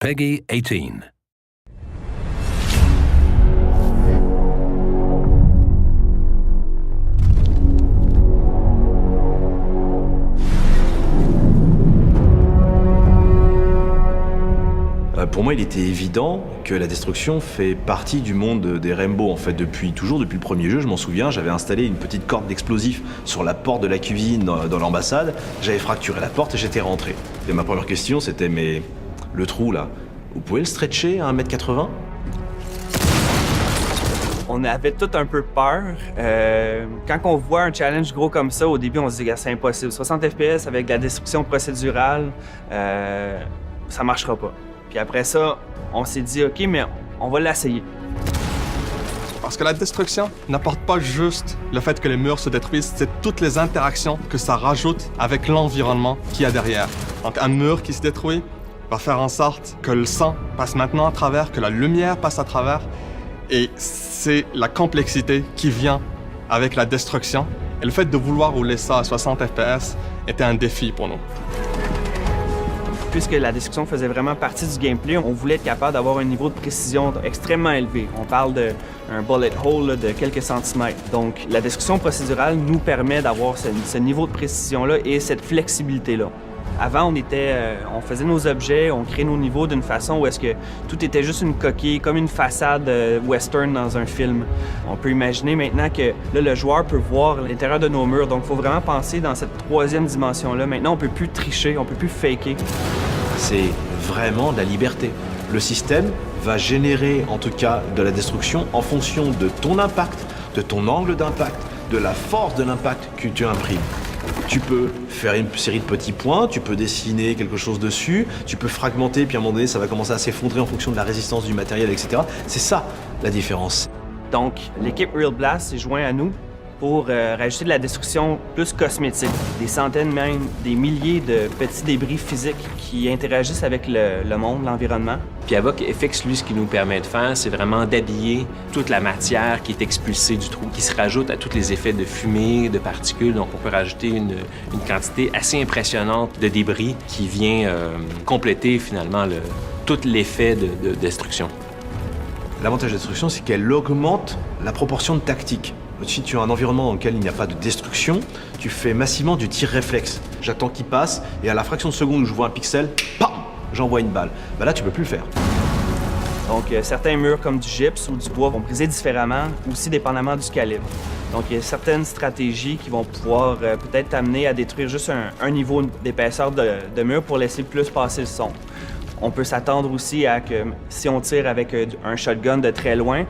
Peggy 18. Pour moi, il était évident que la destruction fait partie du monde des Rainbow, en fait, depuis le premier jeu. Je m'en souviens, j'avais installé une petite corde d'explosifs sur la porte de la cuisine dans l'ambassade, j'avais fracturé la porte et j'étais rentré. Et ma première question, c'était, mais le trou, là, vous pouvez le stretcher à 1m80 ? On avait tout un peu peur. Quand on voit un challenge gros comme ça, au début, on se dit que c'est impossible. 60 FPS avec la destruction procédurale, ça marchera pas. Puis après ça, on s'est dit, OK, mais on va l'essayer. Parce que la destruction n'apporte pas juste le fait que les murs se détruisent, c'est toutes les interactions que ça rajoute avec l'environnement qu'il y a derrière. Donc un mur qui se détruit va faire en sorte que le sang passe maintenant à travers, que la lumière passe à travers. Et c'est la complexité qui vient avec la destruction. Et le fait de vouloir rouler ça à 60 FPS était un défi pour nous. Puisque la destruction faisait vraiment partie du gameplay, on voulait être capable d'avoir un niveau de précision extrêmement élevé. On parle d'un bullet hole là, de quelques centimètres. Donc, la destruction procédurale nous permet d'avoir ce niveau de précision-là et cette flexibilité-là. Avant, on faisait nos objets, on créait nos niveaux d'une façon où est-ce que tout était juste une coquille, comme une façade western dans un film. On peut imaginer maintenant que là, le joueur peut voir l'intérieur de nos murs. Donc, il faut vraiment penser dans cette troisième dimension-là. Maintenant, on peut plus tricher, on peut plus faker. C'est vraiment de la liberté. Le système va générer, en tout cas, de la destruction en fonction de ton impact, de ton angle d'impact, de la force de l'impact que tu imprimes. Tu peux faire une série de petits points, tu peux dessiner quelque chose dessus, tu peux fragmenter, puis à un moment donné, ça va commencer à s'effondrer en fonction de la résistance du matériel, etc. C'est ça, la différence. Donc, l'équipe Real Blast s'est jointe à nous pour rajouter de la destruction plus cosmétique. Des centaines, même des milliers de petits débris physiques qui interagissent avec le monde, l'environnement. Puis avec FX, lui, ce qu'il nous permet de faire, c'est vraiment d'habiller toute la matière qui est expulsée du trou, qui se rajoute à tous les effets de fumée, de particules. Donc, on peut rajouter une quantité assez impressionnante de débris qui vient compléter finalement tout l'effet de destruction. L'avantage de la destruction, c'est qu'elle augmente la proportion de tactique. Si tu as un environnement dans lequel il n'y a pas de destruction, tu fais massivement du tir réflexe. J'attends qu'il passe et à la fraction de seconde où je vois un pixel, pam, j'envoie une balle. Bah là, tu peux plus le faire. Donc, certains murs comme du gypse ou du bois vont briser différemment, aussi dépendamment du calibre. Donc, il y a certaines stratégies qui vont pouvoir peut-être t'amener à détruire juste un niveau d'épaisseur de mur pour laisser plus passer le son. On peut s'attendre aussi à que si on tire avec un shotgun de très loin,